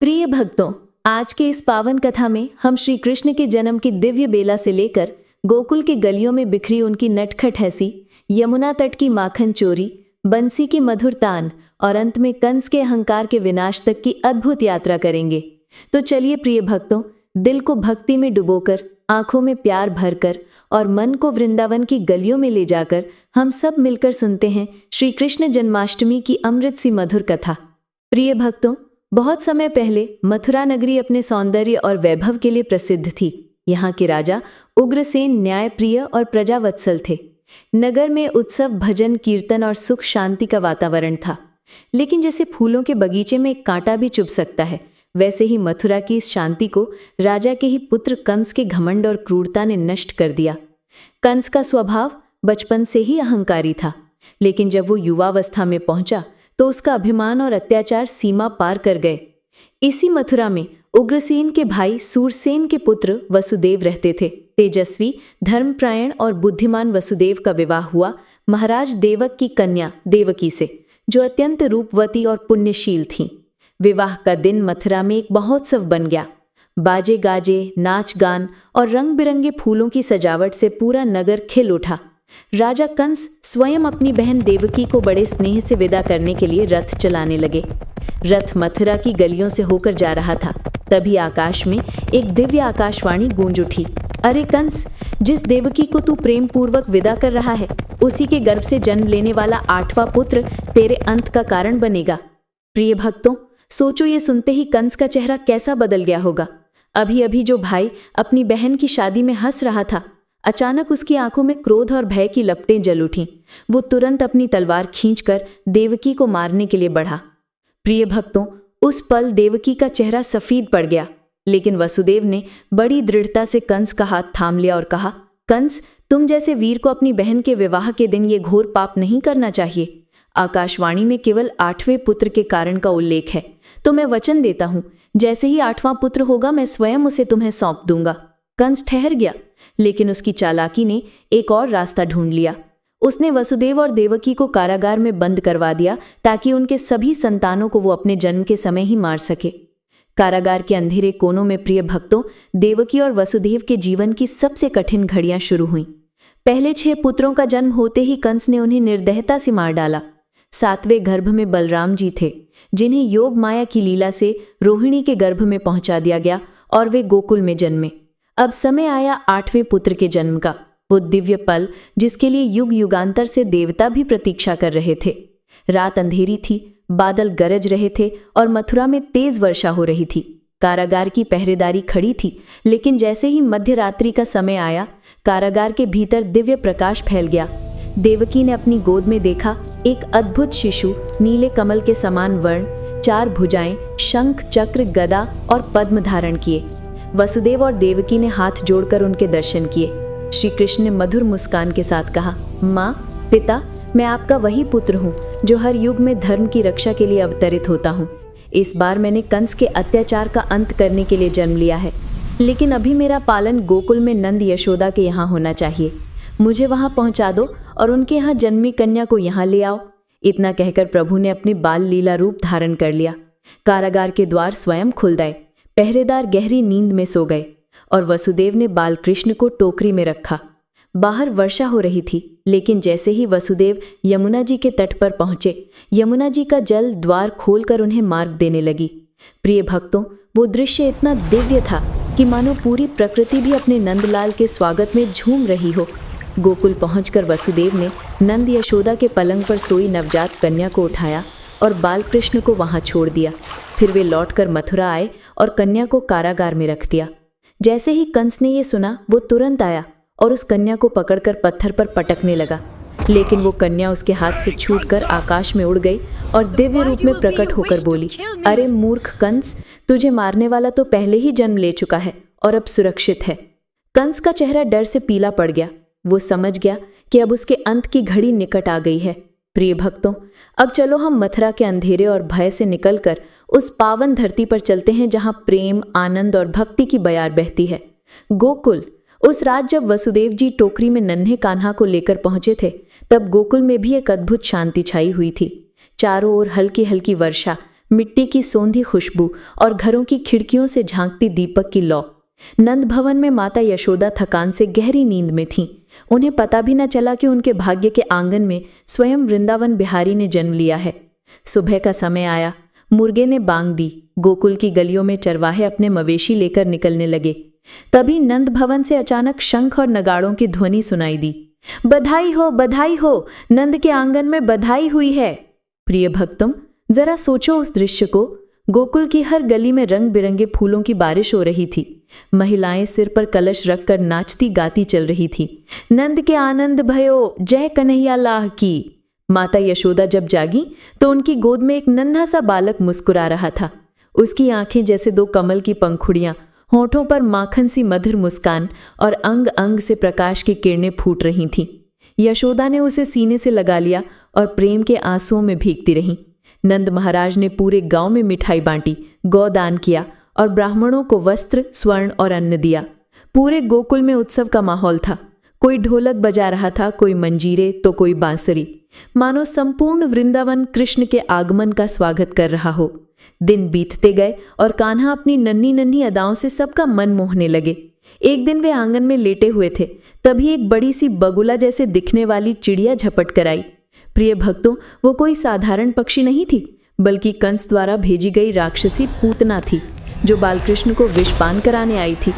प्रिय भक्तों, आज के इस पावन कथा में हम श्री कृष्ण के जन्म की दिव्य बेला से लेकर गोकुल की गलियों में बिखरी उनकी नटखट हंसी, यमुना तट की माखन चोरी, बंसी की मधुर तान और अंत में कंस के अहंकार के विनाश तक की अद्भुत यात्रा करेंगे। तो चलिए प्रिय भक्तों, दिल को भक्ति में डुबोकर, आंखों में प्यार भरकर और मन को वृंदावन की गलियों में ले जाकर हम सब मिलकर सुनते हैं श्री कृष्ण जन्माष्टमी की अमृत सी मधुर कथा। प्रिय भक्तों, बहुत समय पहले मथुरा नगरी अपने सौंदर्य और वैभव के लिए प्रसिद्ध थी। यहाँ के राजा उग्रसेन न्यायप्रिय और प्रजावत्सल थे। नगर में उत्सव, भजन, कीर्तन और सुख शांति का वातावरण था। लेकिन जैसे फूलों के बगीचे में एक कांटा भी चुभ सकता है, वैसे ही मथुरा की इस शांति को राजा के ही पुत्र कंस के घमंड और क्रूरता ने नष्ट कर दिया। कंस का स्वभाव बचपन से ही अहंकारी था, लेकिन जब वो युवावस्था में पहुंचा तो उसका अभिमान और अत्याचार सीमा पार कर गए। इसी मथुरा में उग्रसेन के भाई सूरसेन के पुत्र वसुदेव रहते थे। तेजस्वी, धर्मपरायण और बुद्धिमान वसुदेव का विवाह हुआ महाराज देवक की कन्या देवकी से, जो अत्यंत रूपवती और पुण्यशील थीं। विवाह का दिन मथुरा में एक महोत्सव बन गया। बाजे गाजे, नाच गान और रंग बिरंगे फूलों की सजावट से पूरा नगर खिल उठा। राजा कंस स्वयं अपनी बहन देवकी को बड़े स्नेह से विदा करने के लिए रथ चलाने लगे। रथ मथुरा की गलियों से होकर जा रहा था। तभी आकाश में एक दिव्य आकाशवाणी गूंज उठी। अरे कंस, जिस देवकी को तू प्रेम पूर्वक विदा कर रहा है, उसी के गर्भ से जन्म लेने वाला 8वां पुत्र तेरे अंत का कारण बनेगा। प्रिय भक्तों, सोचो, ये सुनते ही कंस का चेहरा कैसा बदल गया होगा। अभी अभी जो भाई अपनी बहन की शादी में हंस रहा था, अचानक उसकी आंखों में क्रोध और भय की लपटें जल उठीं। वो तुरंत अपनी तलवार खींचकर देवकी को मारने के लिए बढ़ा। प्रिय भक्तों, उस पल देवकी का चेहरा सफेद पड़ गया, लेकिन वसुदेव ने बड़ी दृढ़ता से कंस का हाथ थाम लिया और कहा, कंस, तुम जैसे वीर को अपनी बहन के विवाह के दिन ये घोर पाप नहीं करना चाहिए। आकाशवाणी में केवल 8वें पुत्र के कारण का उल्लेख है, तो मैं वचन देता हूं, जैसे ही 8वां पुत्र होगा मैं स्वयं उसे तुम्हें सौंप दूंगा। कंस ठहर गया, लेकिन उसकी चालाकी ने एक और रास्ता ढूंढ लिया। उसने वसुदेव और देवकी को कारागार में बंद करवा दिया ताकि उनके सभी संतानों को वो अपने जन्म के समय ही मार सके। कारागार के अंधेरे कोनों में प्रिय भक्तों, देवकी और वसुदेव के जीवन की सबसे कठिन घड़ियां शुरू हुईं। पहले 6 पुत्रों का जन्म होते ही कंस ने उन्हें निर्दयता से मार डाला। 7वें गर्भ में बलराम जी थे, जिन्हें योग माया की लीला से रोहिणी के गर्भ में पहुंचा दिया गया और वे गोकुल में जन्मे। अब समय आया 8वें पुत्र के जन्म का, वो दिव्य पल जिसके लिए युग युगांतर से देवता भी प्रतीक्षा कर रहे थे। रात अंधेरी थी, बादल गरज रहे थे और मथुरा में तेज वर्षा हो रही थी। कारागार की पहरेदारी खड़ी थी, लेकिन जैसे ही मध्य रात्रि का समय आया, कारागार के भीतर दिव्य प्रकाश फैल गया। देवकी ने अपनी गोद में देखा एक अद्भुत शिशु, नीले कमल के समान वर्ण, 4 भुजाएं, शंख, चक्र, गदा और पद्म धारण किए। वसुदेव और देवकी ने हाथ जोड़कर उनके दर्शन किए। श्री कृष्ण ने मधुर मुस्कान के साथ कहा, माँ, पिता, मैं आपका वही पुत्र हूँ जो हर युग में धर्म की रक्षा के लिए अवतरित होता हूँ। इस बार मैंने कंस के अत्याचार का अंत करने के लिए जन्म लिया है, लेकिन अभी मेरा पालन गोकुल में नंद यशोदा के यहाँ होना चाहिए। मुझे वहाँ पहुँचा दो और उनके यहाँ जन्मी कन्या को यहाँ ले आओ। इतना कहकर प्रभु ने अपने बाल लीला रूप धारण कर लिया। कारागार के द्वार स्वयं खुल गए। पहरेदार गहरी नींद में सो गए और वसुदेव ने बाल कृष्ण को टोकरी में रखा। बाहर वर्षा हो रही थी, लेकिन जैसे ही वसुदेव यमुना जी के तट पर पहुंचे, यमुना जी का जल द्वार खोलकर उन्हें मार्ग देने लगी। प्रिय भक्तों, वो दृश्य इतना दिव्य था कि मानो पूरी प्रकृति भी अपने नंदलाल के स्वागत में झूम रही हो। गोकुल पहुंचकर वसुदेव ने नंद यशोदा के पलंग पर सोई नवजात कन्या को उठाया और बाल कृष्ण को वहां छोड़ दिया। फिर वे लौटकर मथुरा आए और कन्या को कारागार में रख दिया। जैसे ही कंस ने ये सुना, वो तुरंत आया और उस कन्या को पकड़कर पत्थर पर पटकने लगा, लेकिन वो कन्या उसके हाथ से छूटकर आकाश में उड़ गई और दिव्य रूप में प्रकट होकर बोली, अरे मूर्ख कंस, तुझे मारने वाला तो पहले ही जन्म ले चुका है और अब सुरक्षित है। कंस का चेहरा डर से पीला पड़ गया। वो समझ गया कि अब उसके अंत की घड़ी निकट आ गई है। प्रिय भक्तों, अब चलो हम मथुरा के अंधेरे और भय से निकलकर उस पावन धरती पर चलते हैं जहां प्रेम, आनंद और भक्ति की बयार बहती है। गोकुल। उस रात जब वसुदेव जी टोकरी में नन्हे कान्हा को लेकर पहुंचे थे, तब गोकुल में भी एक अद्भुत शांति छाई हुई थी। चारों ओर हल्की हल्की वर्षा, मिट्टी की सौंधी खुशबू और घरों की खिड़कियों से झांकती दीपक की लौ। नंद भवन में माता यशोदा थकान से गहरी नींद में थीं। उन्हें पता भी न चला कि उनके भाग्य के आंगन में स्वयं वृंदावन बिहारी ने जन्म लिया है। सुबह का समय आया, मुर्गे ने बांग दी। गोकुल की गलियों में चरवाहे अपने मवेशी लेकर निकलने लगे। तभी नंद भवन से अचानक शंख और नगाड़ों की ध्वनि सुनाई दी। बधाई हो, नंद के आंगन में बधाई हुई है। प्रिय भक्तों, जरा सोचो उस दृश्य को। गोकुल की हर गली में रंग बिरंगे फूलों की बारिश हो रही थी। महिलाएं सिर पर कलश रखकर नाचती गाती चल रही थी। नंद के आनंद भयो, जय कन्हैया लाल की। माता यशोदा जब जागी तो उनकी गोद में एक नन्हा सा बालक मुस्कुरा रहा था। उसकी आंखें जैसे दो कमल की पंखुड़ियां, होठों पर माखन सी मधुर मुस्कान और अंग अंग से प्रकाश की किरणें फूट रही थीं। यशोदा ने उसे सीने से लगा लिया और प्रेम के आंसुओं में भीगती रहीं। नंद महाराज ने पूरे गांव में मिठाई बांटी, गौदान किया और ब्राह्मणों को वस्त्र, स्वर्ण और अन्न दिया। पूरे गोकुल में उत्सव का माहौल था। कोई ढोलक बजा रहा था, कोई मंजीरे तो कोई बांसुरी, मानो संपूर्ण वृंदावन कृष्ण के आगमन का स्वागत कर रहा हो। दिन बीतते गए और कान्हा अपनी नन्ही नन्ही अदाओं से सबका मन मोहने लगे। एक दिन वे आंगन में लेटे हुए थे, तभी एक बड़ी सी बगुला जैसे दिखने वाली चिड़िया झपट कर आई। प्रिय भक्तों, वो कोई साधारण पक्षी नहीं थी, बल्कि कंस द्वारा भेजी गई राक्षसी पूतना थी, जो बालकृष्ण को विषपान कराने आई थी।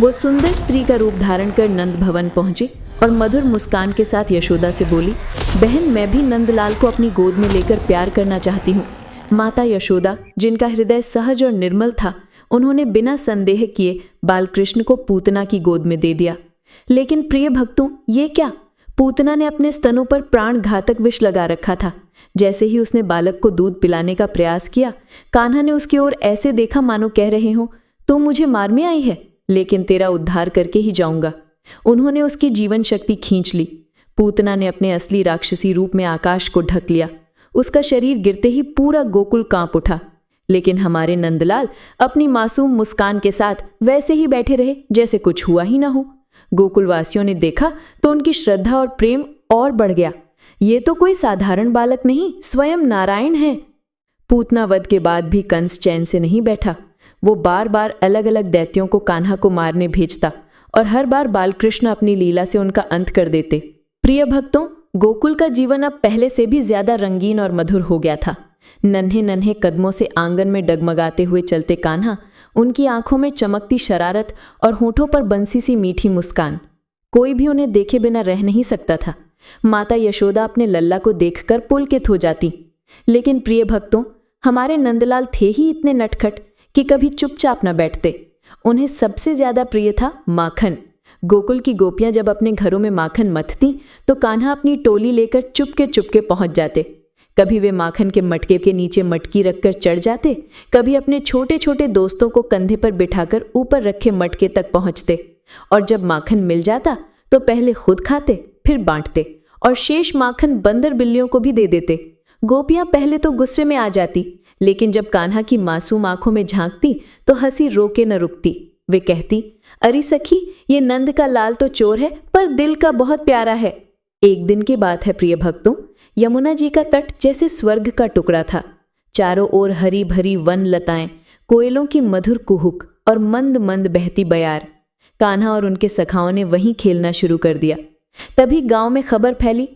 वो सुंदर स्त्री का रूप धारण कर नंद भवन पहुंची और मधुर मुस्कान के साथ यशोदा से बोली, बहन, मैं भी नंदलाल को अपनी गोद में लेकर प्यार करना चाहती हूँ। माता यशोदा, जिनका हृदय सहज और निर्मल था, उन्होंने बिना संदेह किए बालकृष्ण को पूतना की गोद में दे दिया। लेकिन प्रिय भक्तों, ये क्या? पूतना ने अपने स्तनों पर प्राण घातक विष लगा रखा था। जैसे ही उसने बालक को दूध पिलाने का प्रयास किया, कान्हा ने उसकी ओर ऐसे देखा मानो कह रहे हो, तू मुझे मार में आई है, लेकिन तेरा उद्धार करके ही जाऊंगा। उन्होंने उसकी जीवन शक्ति खींच ली। पूतना ने अपने असली राक्षसी रूप में आकाश को ढक लिया। उसका शरीर गिरते ही पूरा गोकुल कांप उठा। लेकिन हमारे नंदलाल अपनी मासूम मुस्कान के साथ वैसे ही बैठे रहे जैसे कुछ हुआ ही ना हो। गोकुलवासियों ने देखा तो उनकी श्रद्धा और प्रेम और बढ़ गया। ये तो कोई साधारण बालक नहीं, स्वयं नारायण है। पूतना वध के बाद भी कंस चैन से नहीं बैठा। वो बार बार अलग अलग दैत्यों को कान्हा को मारने भेजता और हर बार बालकृष्ण अपनी लीला से उनका अंत कर देते। प्रिय भक्तों, गोकुल का जीवन अब पहले से भी ज्यादा रंगीन और मधुर हो गया था। नन्हे नन्हे कदमों से आंगन में डगमगाते हुए चलते कान्हा, उनकी आंखों में चमकती शरारत और होठों पर बंसी सी मीठी मुस्कान। कोई भी उन्हें देखे बिना रह नहीं सकता था। माता यशोदा अपने लल्ला को देखकर पुलकित हो जाती। लेकिन प्रिय भक्तों, हमारे नंदलाल थे ही इतने नटखट कि कभी चुपचाप न बैठते। उन्हें सबसे ज्यादा प्रिय था माखन। गोकुल की गोपियां जब अपने घरों में माखन मथती तो कान्हा अपनी टोली लेकर चुपके पहुंच जाते। कभी वे माखन के मटके के नीचे मटकी रखकर चढ़ जाते, कभी अपने छोटे छोटे दोस्तों को कंधे पर बिठाकर ऊपर रखे मटके तक पहुंचते। और जब माखन मिल जाता तो पहले खुद खाते, फिर बांटते और शेष माखन बंदर बिल्लियों को भी दे देते। गोपियां पहले तो गुस्से में आ जाती, लेकिन जब कान्हा की मासूम आंखों में झांकती तो हंसी रोके न रुकती। वे कहती, अरे सखी, ये नंद का लाल तो चोर है, पर दिल का बहुत प्यारा है। एक दिन की बात है प्रिय भक्तों, यमुना जी का तट जैसे स्वर्ग का टुकड़ा था। चारों ओर हरी भरी वन लताएं, कोयलों की मधुर कुहुक और मंद मंद बहती बयार। कान्हा और उनके सखाओं ने वहीं खेलना शुरू कर दिया। तभी गांव में खबर फैली,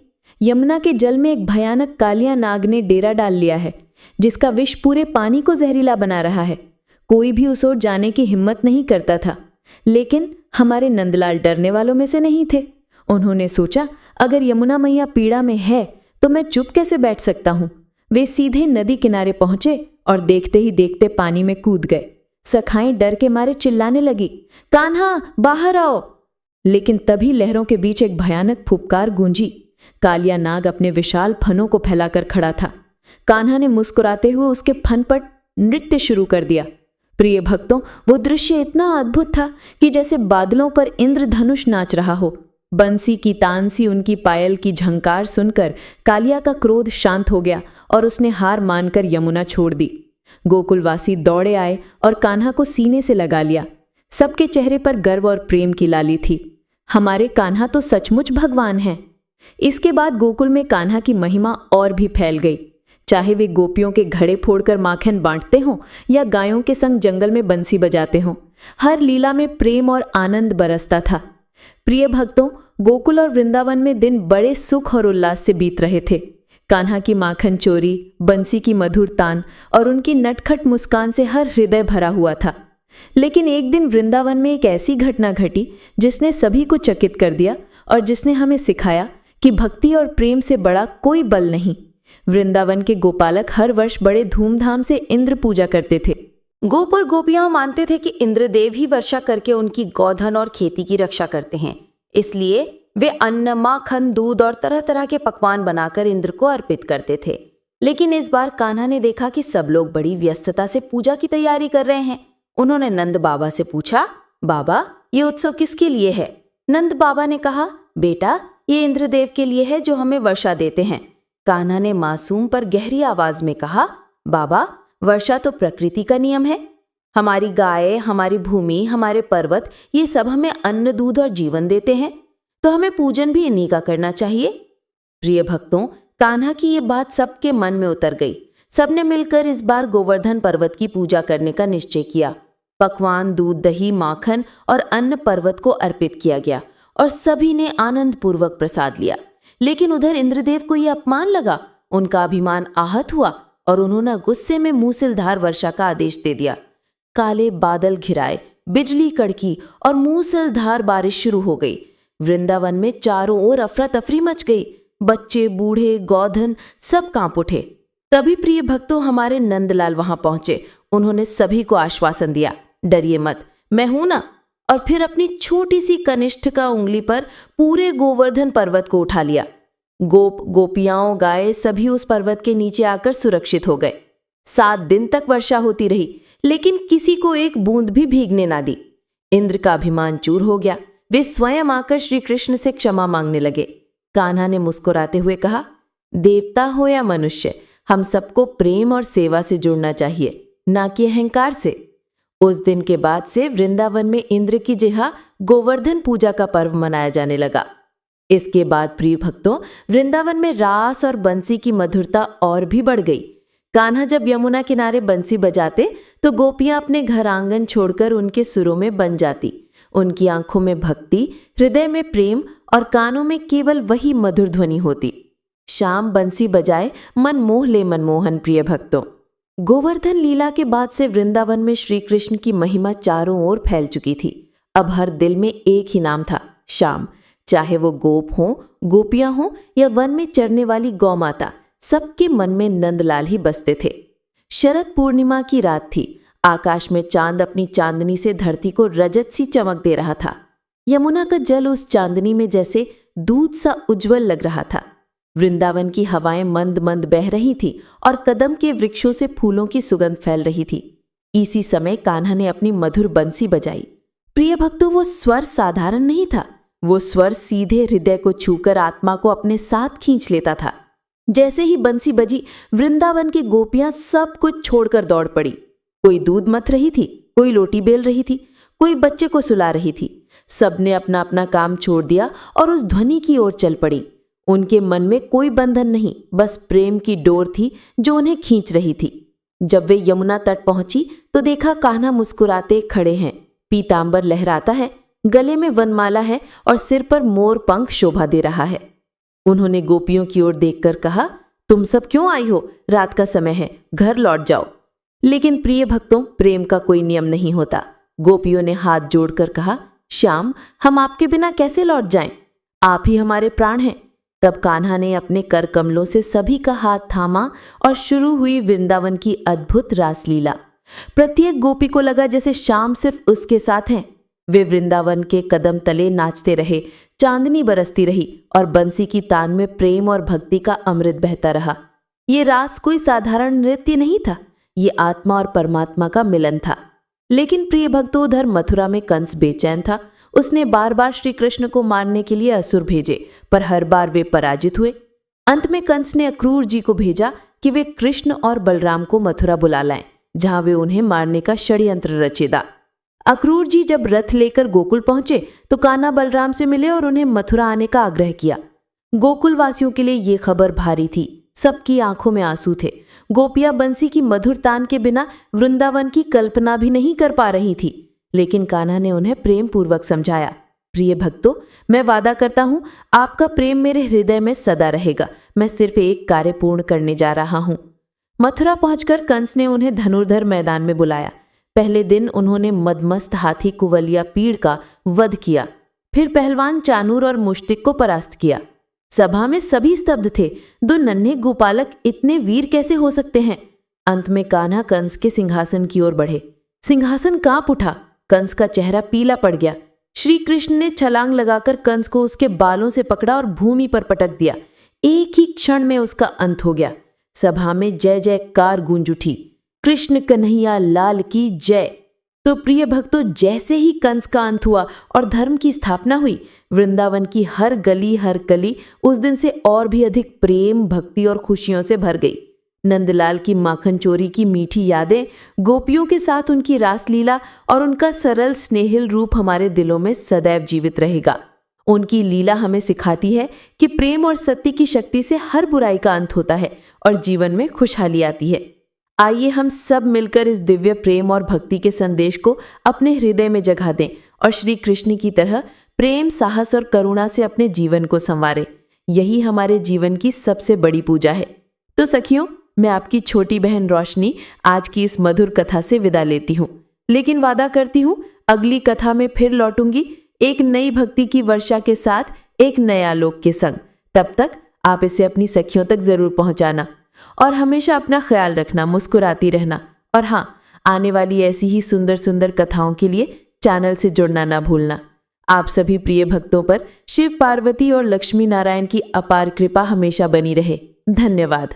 यमुना के जल में एक भयानक कालिया नाग ने डेरा डाल लिया है, जिसका विष पूरे पानी को जहरीला बना रहा है। कोई भी उस ओर जाने की हिम्मत नहीं करता था। लेकिन हमारे नंदलाल डरने वालों में से नहीं थे। उन्होंने सोचा, अगर यमुना मैया पीड़ा में है तो मैं चुप कैसे बैठ सकता हूं। वे सीधे नदी किनारे पहुंचे और देखते ही देखते पानी में कूद गए। सखाएं डर के मारे चिल्लाने लगी, कान्हा बाहर आओ। लेकिन तभी लहरों के बीच एक भयानक फुफकार गूंजी। कालिया नाग अपने विशाल फनों को फैलाकर खड़ा था। कान्हा ने मुस्कुराते हुए उसके फन पर नृत्य शुरू कर दिया। प्रिय भक्तों, वो दृश्य इतना अद्भुत था कि जैसे बादलों पर इंद्रधनुष नाच रहा हो। बंसी की तान सी उनकी पायल की झंकार सुनकर कालिया का क्रोध शांत हो गया और उसने हार मानकर यमुना छोड़ दी। गोकुलवासी दौड़े आए और कान्हा को सीने से लगा लिया। सबके चेहरे पर गर्व और प्रेम की लाली थी। हमारे कान्हा तो सचमुच भगवान हैं। इसके बाद गोकुल में कान्हा की महिमा और भी फैल गई। चाहे वे गोपियों के घड़े फोड़कर माखन बांटते हों या गायों के संग जंगल में बंसी बजाते हों। हर लीला में प्रेम और आनंद बरसता था। प्रिय भक्तों, गोकुल और वृंदावन में दिन बड़े सुख और उल्लास से बीत रहे थे। कान्हा की माखन चोरी, बंसी की मधुर तान और उनकी नटखट मुस्कान से हर हृदय भरा हुआ था। लेकिन एक दिन वृंदावन में एक ऐसी घटना घटी जिसने सभी को चकित कर दिया और जिसने हमें सिखाया कि भक्ति और प्रेम से बड़ा कोई बल नहीं। वृंदावन के गोपालक हर वर्ष बड़े धूमधाम से इंद्र पूजा करते थे। गोप और गोपियां मानते थे कि इंद्रदेव ही वर्षा करके उनकी गौधन और खेती की रक्षा करते हैं, इसलिए वे अन्न, माखन, दूध और तरह तरह के पकवान बनाकर इंद्र को अर्पित करते थे। लेकिन इस बार कान्हा ने देखा कि सब लोग बड़ी व्यस्तता से पूजा की तैयारी कर रहे हैं। उन्होंने नंद बाबा से पूछा, बाबा, ये उत्सव किसके लिए है? नंद बाबा ने कहा, बेटा, ये इंद्रदेव के लिए है जो हमें वर्षा देते हैं। कान्हा ने मासूम पर गहरी आवाज में कहा, बाबा, वर्षा तो प्रकृति का नियम है। हमारी गाय, हमारी भूमि, हमारे पर्वत, ये सब हमें अन्न, दूध और जीवन देते हैं, तो हमें पूजन भी इन्हीं का करना चाहिए। प्रिय भक्तों, कान्हा की ये बात सबके मन में उतर गई। सबने मिलकर इस बार गोवर्धन पर्वत की पूजा करने का निश्चय किया। पकवान, दूध, दही, माखन और अन्न पर्वत को अर्पित किया गया और सभी ने आनंद पूर्वक प्रसाद लिया। लेकिन उधर इंद्रदेव को यह अपमान लगा। उनका अभिमान आहत हुआ और उन्होंने गुस्से में मूसलधार वर्षा का आदेश दे दिया। काले बादल घिराए, बिजली कड़की और मूसलधार बारिश शुरू हो गई। वृंदावन में चारों ओर अफरा तफरी मच गई। बच्चे, बूढ़े, गौधन सब कांप उठे। तभी प्रिय भक्तों, हमारे नंदलाल वहां पहुंचे। उन्होंने सभी को आश्वासन दिया, डरिए मत, मैं हूं ना। और फिर अपनी छोटी सी कनिष्ठ का उंगली पर पूरे गोवर्धन पर्वत को उठा लिया। गोप, गोपियाओं, गाय सभी उस पर्वत के नीचे आकर सुरक्षित हो गए। 7 दिन तक वर्षा होती रही, लेकिन किसी को एक बूंद भी भीगने ना दी। इंद्र का अभिमान चूर हो गया। वे स्वयं आकर श्री कृष्ण से क्षमा मांगने लगे। कान्हा ने मुस्कुराते हुए कहा, देवता हो या मनुष्य, हम सबको प्रेम और सेवा से जुड़ना चाहिए, ना कि अहंकार से। उस दिन के बाद से वृंदावन में इंद्र की जिहा गोवर्धन पूजा का पर्व मनाया जाने लगा। इसके बाद प्रिय भक्तों, वृंदावन में रास और बंसी की मधुरता और भी बढ़ गई। कान्हा जब यमुना किनारे बंसी बजाते तो गोपियां अपने घर आंगन छोड़कर उनके सुरों में बन जाती। उनकी आंखों में भक्ति, हृदय में प्रेम और कानों में केवल वही मधुर ध्वनि होती। शाम बंसी बजाए मन मोह ले मनमोहन। प्रिय भक्तों, गोवर्धन लीला के बाद से वृंदावन में श्री कृष्ण की महिमा चारों ओर फैल चुकी थी। अब हर दिल में एक ही नाम था, श्याम। चाहे वो गोप हों, गोपियां हों या वन में चरने वाली गौ माता, सबके मन में नंदलाल ही बसते थे। शरद पूर्णिमा की रात थी। आकाश में चांद अपनी चांदनी से धरती को रजत सी चमक दे रहा था। यमुना का जल उस चांदनी में जैसे दूध सा उज्जवल लग रहा था। वृंदावन की हवाएं मंद मंद बह रही थी और कदम के वृक्षों से फूलों की सुगंध फैल रही थी। इसी समय कान्हा ने अपनी मधुर बंसी बजाई। प्रिय भक्तों, वो स्वर साधारण नहीं था। वो स्वर सीधे हृदय को छूकर आत्मा को अपने साथ खींच लेता था। जैसे ही बंसी बजी, वृंदावन की गोपियां सब कुछ छोड़कर दौड़ पड़ी। कोई दूध मथ रही थी, कोई रोटी बेल रही थी, कोई बच्चे को सुला रही थी। सबने अपना अपना काम छोड़ दिया और उस ध्वनि की ओर चल पड़ी। उनके मन में कोई बंधन नहीं, बस प्रेम की डोर थी जो उन्हें खींच रही थी। जब वे यमुना तट पहुंची तो देखा कान्हा मुस्कुराते खड़े हैं। पीतांबर लहराता है, गले में वनमाला है और सिर पर मोर पंख शोभा दे रहा है। उन्होंने गोपियों की ओर देखकर कहा, तुम सब क्यों आई हो? रात का समय है, घर लौट जाओ। लेकिन प्रिय भक्तों, प्रेम का कोई नियम नहीं होता। गोपियों ने हाथ जोड़कर कहा, श्याम, हम आपके बिना कैसे लौट जाएं? आप ही हमारे प्राण हैं। तब कान्हा ने अपने कर कमलों से सभी का हाथ थामा और शुरू हुई वृंदावन की अद्भुत रासलीला। प्रत्येक गोपी को लगा जैसे श्याम सिर्फ उसके साथ हैं। वे वृंदावन के कदम तले नाचते रहे, चांदनी बरसती रही और बंसी की तान में प्रेम और भक्ति का अमृत बहता रहा। ये रास कोई साधारण नृत्य नहीं था, ये आत्मा और परमात्मा का मिलन था। लेकिन प्रिय भक्तों, उधर मथुरा में कंस बेचैन था। उसने बार बार श्री कृष्ण को मारने के लिए असुर भेजे, पर हर बार वे पराजित हुए। अंत में कंस ने अक्रूर जी को भेजा कि वे कृष्ण और बलराम को मथुरा बुला लाएं, जहां वे उन्हें मारने का षड्यंत्र रचेदा। अक्रूर जी जब रथ लेकर गोकुल पहुंचे तो कान्हा बलराम से मिले और उन्हें मथुरा आने का आग्रह किया। गोकुल वासियों के लिए ये खबर भारी थी। सबकी आंखों में आंसू थे। गोपियां बंसी की मधुर तान के बिना वृंदावन की कल्पना भी नहीं कर पा रही थी। लेकिन कान्हा ने उन्हें प्रेम पूर्वक समझाया, प्रिय भक्तों, मैं वादा करता हूं आपका प्रेम मेरे हृदय में सदा रहेगा। मैं सिर्फ एक कार्य पूर्ण करने जा रहा हूं। मथुरा पहुंचकर कंस ने उन्हें धनुर्धर मैदान में बुलाया। पहले दिन उन्होंने मदमस्त हाथी कुवलिया पीड़ का वध किया, फिर पहलवान चानूर और मुश्तिक को परास्त किया। सभा में सभी स्तब्ध थे। दो नन्हे गोपालक इतने वीर कैसे हो सकते हैं? अंत में कान्हा कंस के सिंहासन की ओर बढ़े। सिंहासन कांप उठा। कंस का चेहरा पीला पड़ गया। श्री कृष्ण ने छलांग लगाकर कंस को उसके बालों से पकड़ा और भूमि पर पटक दिया। एक ही क्षण में उसका अंत हो गया। सभा में जय जयकार गूंज उठी, कृष्ण कन्हैया लाल की जय। तो प्रिय भक्तों, जैसे ही कंस का अंत हुआ और धर्म की स्थापना हुई, वृंदावन की हर गली हर कली उस दिन से और भी अधिक प्रेम, भक्ति और खुशियों से भर गई। नंदलाल की माखन चोरी की मीठी यादें, गोपियों के साथ उनकी रासलीला और उनका सरल स्नेहिल रूप हमारे दिलों में सदैव जीवित रहेगा। उनकी लीला हमें सिखाती है कि प्रेम और सत्य की शक्ति से हर बुराई का अंत होता है और जीवन में खुशहाली आती है। आइए हम सब मिलकर इस दिव्य प्रेम और भक्ति के संदेश को अपने हृदय में जगा दें और श्री कृष्ण की तरह प्रेम, साहस और करुणा से अपने जीवन को संवारें। यही हमारे जीवन की सबसे बड़ी पूजा है। तो सखियों, मैं आपकी छोटी बहन रोशनी आज की इस मधुर कथा से विदा लेती हूँ, लेकिन वादा करती हूँ अगली कथा में फिर लौटूंगी एक नई भक्ति की वर्षा के साथ, एक नए आलोक के संग। तब तक आप इसे अपनी सखियों तक जरूर पहुंचाना और हमेशा अपना ख्याल रखना, मुस्कुराती रहना। और हाँ, आने वाली ऐसी ही सुंदर सुंदर कथाओं के लिए चैनल से जुड़ना ना भूलना। आप सभी प्रिय भक्तों पर शिव, पार्वती और लक्ष्मी नारायण की अपार कृपा हमेशा बनी रहे। धन्यवाद।